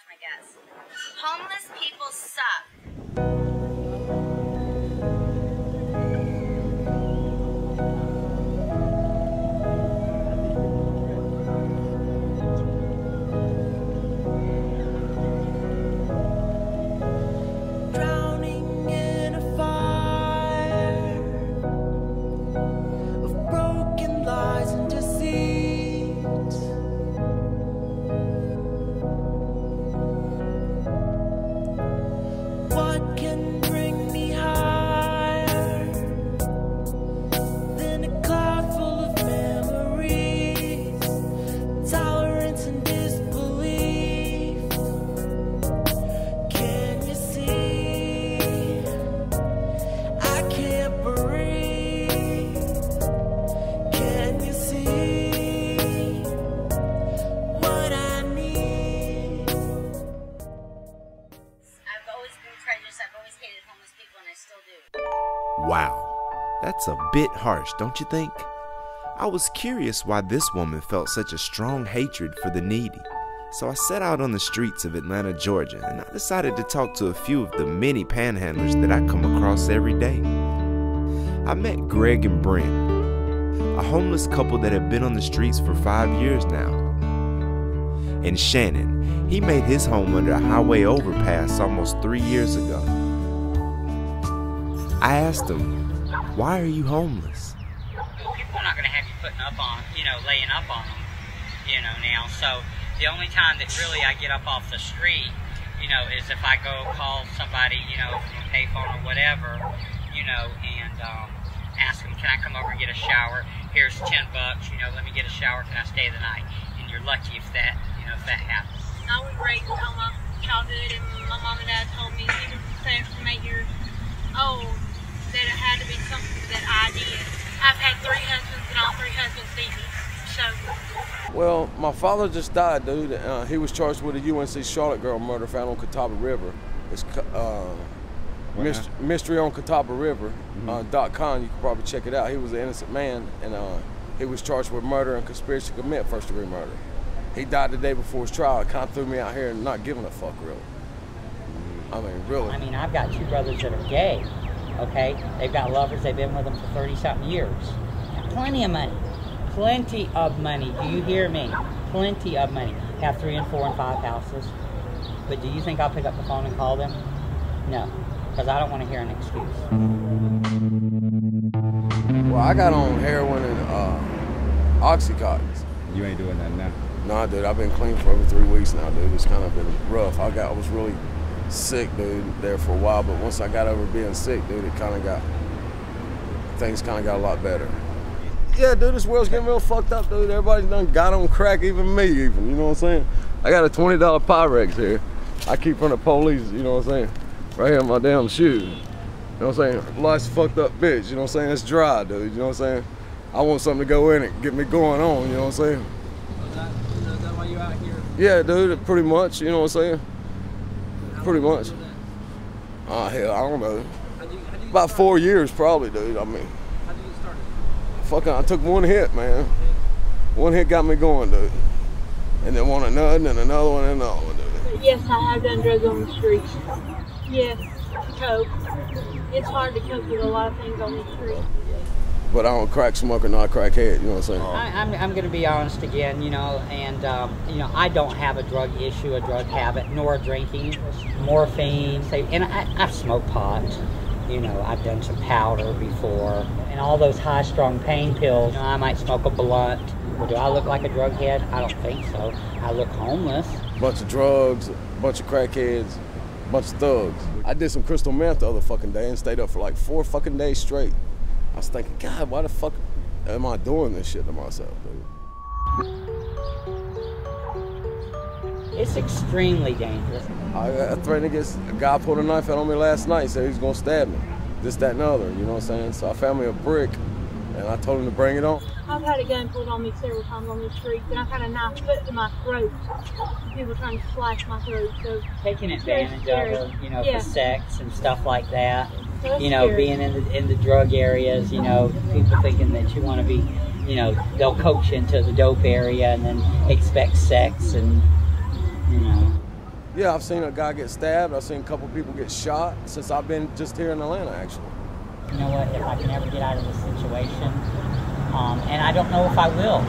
my guess. Homeless people suck. Wow, that's a bit harsh, don't you think? I was curious why this woman felt such a strong hatred for the needy. So I set out on the streets of Atlanta, Georgia, and I decided to talk to a few of the many panhandlers that I come across every day. I met Greg and Brent, a homeless couple that have been on the streets for 5 years now. And Shannon, he made his home under a highway overpass almost 3 years ago. I asked him, why are you homeless? People are not going to have you putting up on, laying up on them, now. So the only time that really I get up off the street, is if I go call somebody, from a payphone or whatever, and ask them, can I come over and get a shower? Here's $10, let me get a shower, can I stay the night? And you're lucky if that, if that happens. I was raised all my childhood, and my mom and dad told me, even from 8 years old, that it had to be something that I did. I've had 3 husbands, and all 3 husbands beat me. So. Well, my father just died, dude. He was charged with a UNC Charlotte girl murder found on Catawba River. It's Mystery on Catawba River. .com. You can probably check it out. He was an innocent man, and he was charged with murder and conspiracy to commit first-degree murder. He died the day before his trial. It kind of threw me out here and not giving a fuck, really. I mean, really. I mean, I've got 2 brothers that are gay. Okay, they've got lovers, they've been with them for 30-something years. Plenty of money. Plenty of money. Do you hear me? Plenty of money. Have 3 and 4 and 5 houses. But do you think I'll pick up the phone and call them? No, because I don't want to hear an excuse. Well, I got on heroin and Oxycontins. You ain't doing that now? No, dude, I've been clean for over 3 weeks now, dude. It's kind of been rough. I was really sick, dude, there for a while, but once I got over being sick, dude, things kind of got a lot better. Yeah, dude, this world's getting real fucked up, dude. Everybody's done got on crack, even me, you know what I'm saying? I got a $20 Pyrex here. I keep from the police, you know what I'm saying? Right here in my damn shoes. You know what I'm saying? Life's fucked up bitch, you know what I'm saying? It's dry, dude, you know what I'm saying? I want something to go in and get me going on, you know what I'm saying? Is that why you out here? Yeah, dude, pretty much, you know what I'm saying? Pretty much. Hell, I don't know. About 4 years, probably, dude. I mean, how did you start it? Fucking, I took 1 hit, man. 1 hit got me going, dude. And then one another, and another one, and another one, dude. Yes, I have done drugs on the streets. Yes, to cope. It's hard to cope with a lot of things on the street. But I don't crack smoker, not crack head, you know what I'm saying? I'm going to be honest again, and I don't have a drug issue, a drug habit, nor drinking, morphine, and I've smoked pot, I've done some powder before, and all those high-strung pain pills. I might smoke a blunt. Well, do I look like a drug head? I don't think so. I look homeless. Bunch of drugs, bunch of crackheads, bunch of thugs. I did some crystal meth the other fucking day and stayed up for like 4 fucking days straight. I was thinking, God, why the fuck am I doing this shit to myself, dude? It's extremely dangerous. I threatened to get a guy pulled a knife out on me last night, said he was gonna stab me. This, that, and the other, you know what I'm saying? So I found me a brick, and I told him to bring it on. I've had a gun pulled on me several times on the streets, and I've had a knife put to my throat. People trying to slash my throat. So taking advantage of her, for sex and stuff like that. That's being in the drug areas, people thinking that you want to be, they'll coach you into the dope area and then expect sex and, Yeah, I've seen a guy get stabbed. I've seen a couple people get shot since I've been just here in Atlanta, actually. You know what, if I can ever get out of this situation, and I don't know if I will.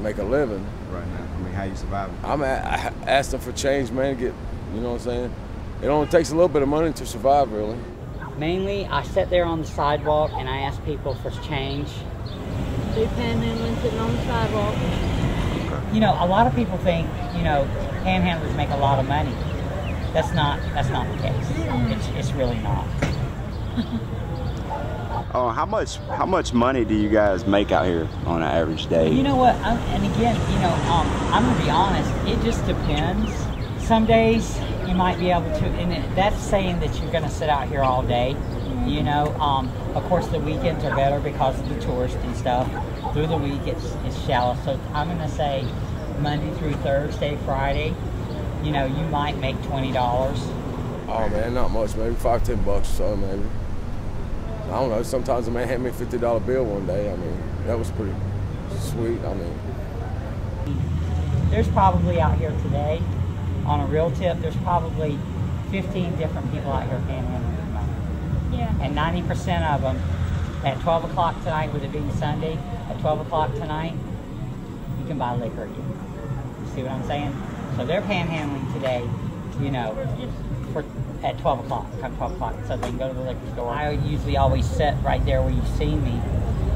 Make a living. Right now, I mean, how you surviving? I asked them for change, man, you know what I'm saying? It only takes a little bit of money to survive, really. Mainly, I sit there on the sidewalk and I ask people for change. Do panhandling sitting on the sidewalk. You know, a lot of people think, you know, panhandlers make a lot of money. That's not the case. It's really not. Oh, how much money do you guys make out here on an average day? You know what? And again, you know, I'm gonna be honest. It just depends. Some days you might be able to, and that's saying that you're gonna sit out here all day. You know, of course the weekends are better because of the tourists and stuff. Through the week it's shallow. So I'm gonna say Monday through Thursday, Friday, you know, you might make $20. Oh man, not much, maybe $5-10 or so, maybe. I don't know, sometimes a man hand me a $50 bill one day. I mean, that was pretty sweet. I mean, there's probably out here today, on a real tip, there's probably 15 different people out here panhandling for money. Yeah. And 90% of them, at 12 o'clock tonight, with it being Sunday, at 12 o'clock tonight, you can buy liquor again. You see what I'm saying? So they're panhandling today, you know, at 12 o'clock, come 12 o'clock, so they can go to the liquor store. I usually always sit right there where you see me,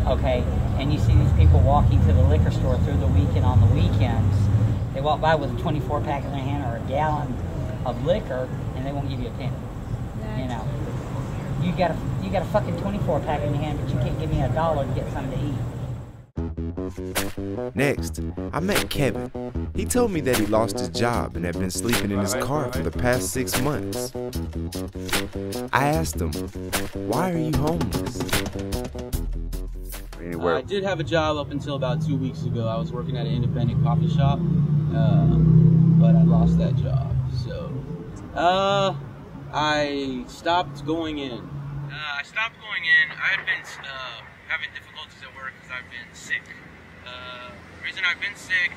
okay? And you see these people walking to the liquor store through the week and on the weekends. They walk by with a 24 pack in their hand or a gallon of liquor, and they won't give you a penny. You know, you got a fucking 24 pack in your hand, but you can't give me $1 to get something to eat. Next, I met Kevin. He told me that he lost his job and had been sleeping in his car for the past 6 months. I asked him, why are you homeless? I did have a job up until about 2 weeks ago. I was working at an independent coffee shop, but I lost that job. So, I stopped going in. I had been having difficulties at work because I've been sick. The reason I've been sick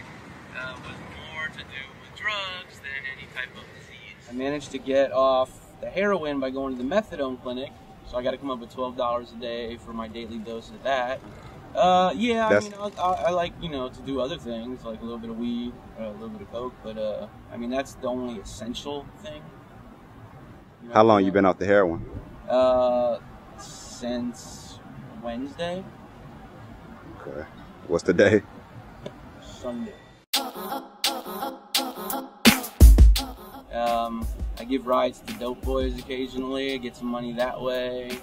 was more to do with drugs than any type of disease. I managed to get off the heroin by going to the methadone clinic, so I got to come up with $12 a day for my daily dose of that. Yeah, I mean, I like, you know, to do other things, like a little bit of weed, a little bit of coke, but I mean, that's the only essential thing. You know, How long you been off the heroin? Since Wednesday. Okay. What's the day? Sunday. I give rides to dope boys occasionally, get some money that way.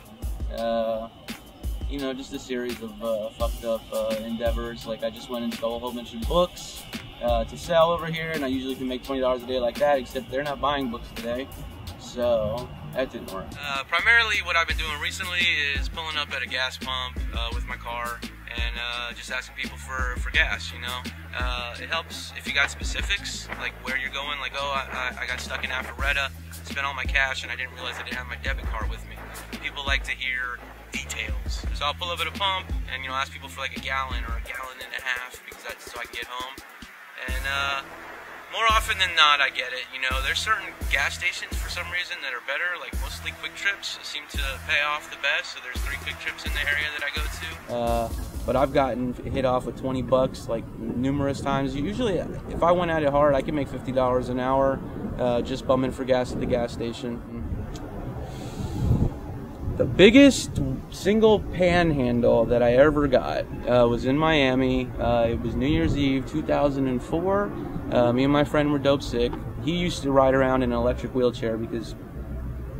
You know, just a series of fucked up endeavors. Like, I just went and stole a whole bunch of books to sell over here, and I usually can make $20 a day like that, except they're not buying books today, so that didn't work. Primarily what I've been doing recently is pulling up at a gas pump with my car and just asking people for gas, you know. It helps if you got specifics, like where you're going, like, oh, I got stuck in Alpharetta, spent all my cash, and I didn't realize I didn't have my debit card with me. People like to hear details. So I'll pull up at a pump and, you know, ask people for like a gallon or a gallon and a half, because that's so I can get home. And more often than not, I get it. You know, there's certain gas stations for some reason that are better, like mostly Quick Trips seem to pay off the best. So there's 3 Quick Trips in the area that I go to. But I've gotten hit off with 20 bucks like numerous times. Usually, if I went at it hard, I could make $50 an hour just bumming for gas at the gas station. The biggest single panhandle that I ever got was in Miami. It was New Year's Eve 2004. Me and my friend were dope sick. He used to ride around in an electric wheelchair because,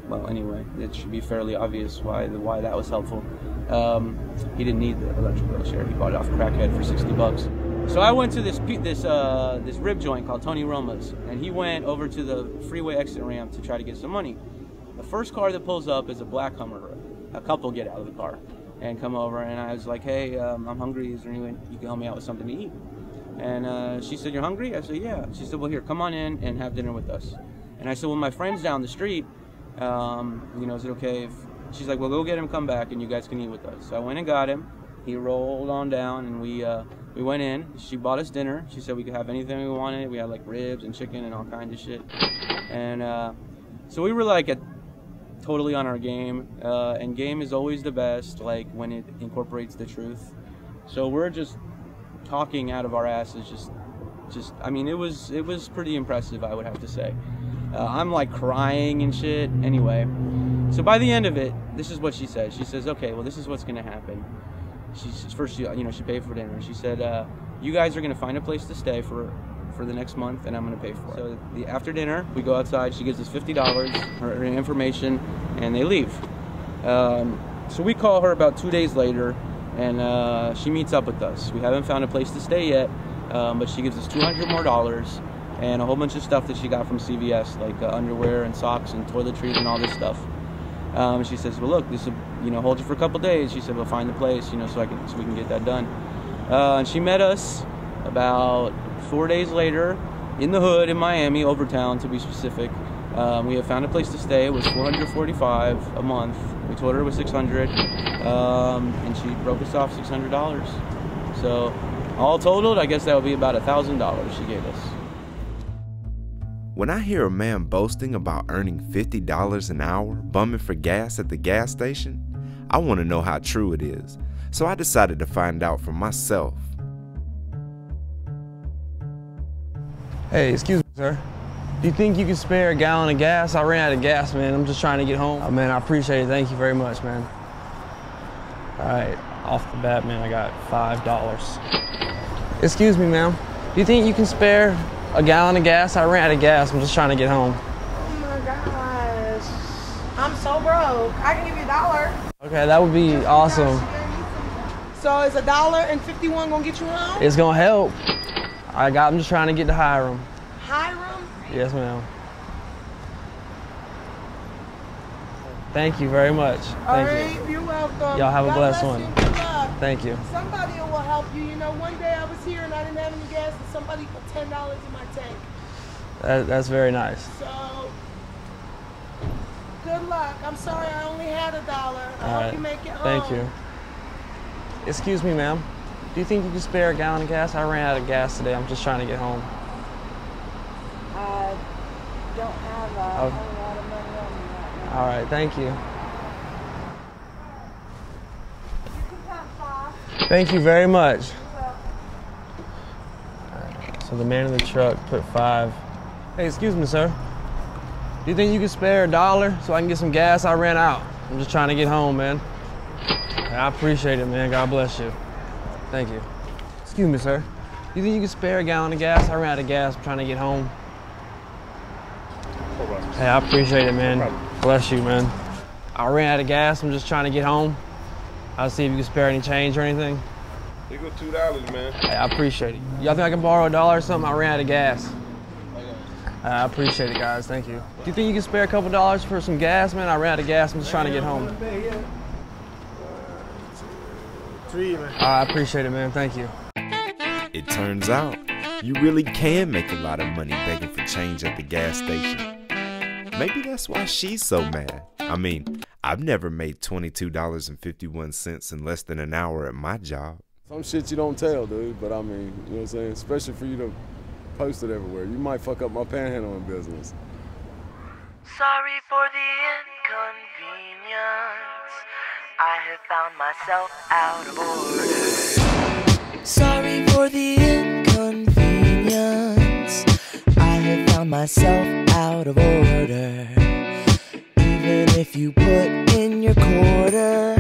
well, anyway, it should be fairly obvious why that was helpful. He didn't need the electric wheelchair. He bought it off a crackhead for 60 bucks. So I went to this rib joint called Tony Roma's, and he went over to the freeway exit ramp to try to get some money. The first car that pulls up is a black Hummer. A couple get out of the car and come over, and I was like, hey, I'm hungry. Is there any way you can help me out with something to eat? And she said, you're hungry? I said, yeah. She said, well, here, come on in and have dinner with us. And I said, well, my friend's down the street. You know, is it okay if... She's like, well, go get him, come back, and you guys can eat with us. So I went and got him. he rolled on down, and we went in. She bought us dinner. She said we could have anything we wanted. We had like ribs and chicken and all kinds of shit. And so we were like totally on our game. And game is always the best, like when it incorporates the truth. So we're just talking out of our asses. Just I mean, it was pretty impressive, I would have to say. I'm like crying and shit. Anyway, so by the end of it, this is what she says. She says, okay, well, this is what's gonna happen. First, she paid for dinner. She said, you guys are gonna find a place to stay for the next month, and I'm gonna pay for it. So after dinner, we go outside. She gives us $50, her information, and they leave. So we call her about 2 days later, and she meets up with us. We haven't found a place to stay yet, but she gives us $200 more and a whole bunch of stuff that she got from CVS, like underwear and socks and toiletries and all this stuff. She says, well, look, this will, hold you for a couple days. She said, we'll find the place, so we can get that done. And she met us about 4 days later in the hood in Miami, Overtown to be specific. We had found a place to stay. It was $445 a month. We told her it was $600, and she broke us off $600. So all totaled, I guess that would be about $1,000 she gave us. When I hear a man boasting about earning $50 an hour bumming for gas at the gas station, I want to know how true it is. So I decided to find out for myself. Hey, excuse me, sir. Do you think you can spare a gallon of gas? I ran out of gas, man. I'm just trying to get home. Oh, man, I appreciate it. Thank you very much, man. All right, off the bat, man, I got $5. Excuse me, ma'am. Do you think you can spare a gallon of gas? I ran out of gas. I'm just trying to get home. Oh my gosh. I'm so broke. I can give you $1. Okay, that would be awesome. So is $1.51 gonna get you home? It's gonna help. I'm just trying to get to Hiram. Hiram? Yes, ma'am. Thank you very much. Thank you. You're welcome. Y'all have a blessed one. Good luck. Thank you. Somebody will help you. One day I was here and I didn't have any gas and somebody put $10 in my tank. That's very nice. So, good luck. I'm sorry I only had $1. I hope you make it home. Thank you. Excuse me, ma'am. Do you think you can spare a gallon of gas? I ran out of gas today. I'm just trying to get home. I don't have a whole lot of money on me right now. All right, thank you. Thank you very much. So the man in the truck put $5. Hey, excuse me, sir. Do you think you can spare $1 so I can get some gas? I ran out. I'm just trying to get home, man. I appreciate it, man. God bless you. Thank you. Excuse me, sir. Do you think you can spare a gallon of gas? I ran out of gas. I'm trying to get home. Hey, I appreciate it, man. Bless you, man. I ran out of gas. I'm just trying to get home. I'll see if you can spare any change or anything. You got $2, man. Hey, I appreciate it. Y'all think I can borrow $1 or something? I ran out of gas. I appreciate it, guys. Thank you. Do you think you can spare a couple dollars for some gas, man? I ran out of gas. I'm just trying to get home. I appreciate it, man. Thank you. It turns out you really can make a lot of money begging for change at the gas station. Maybe that's why she's so mad. I mean, I've never made $22.51 in less than an hour at my job. Some shit you don't tell, dude, but I mean, you know what I'm saying? Especially for you to post it everywhere. You might fuck up my panhandling business. Sorry for the inconvenience. I have found myself out of order. Sorry for the inconvenience. I have found myself out of order. Even if you put in your quarter,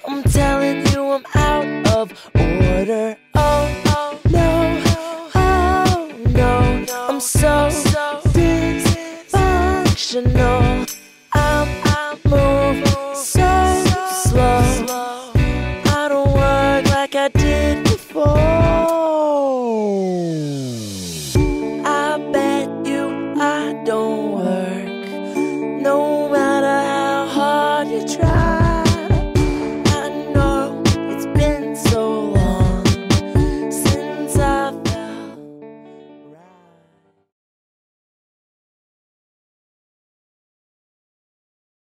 I'm telling you I'm out of order. Oh, no, oh, no, I'm so dysfunctional. I'm moving so slow. I don't work like I did before. I bet you I don't work, no matter how hard you try.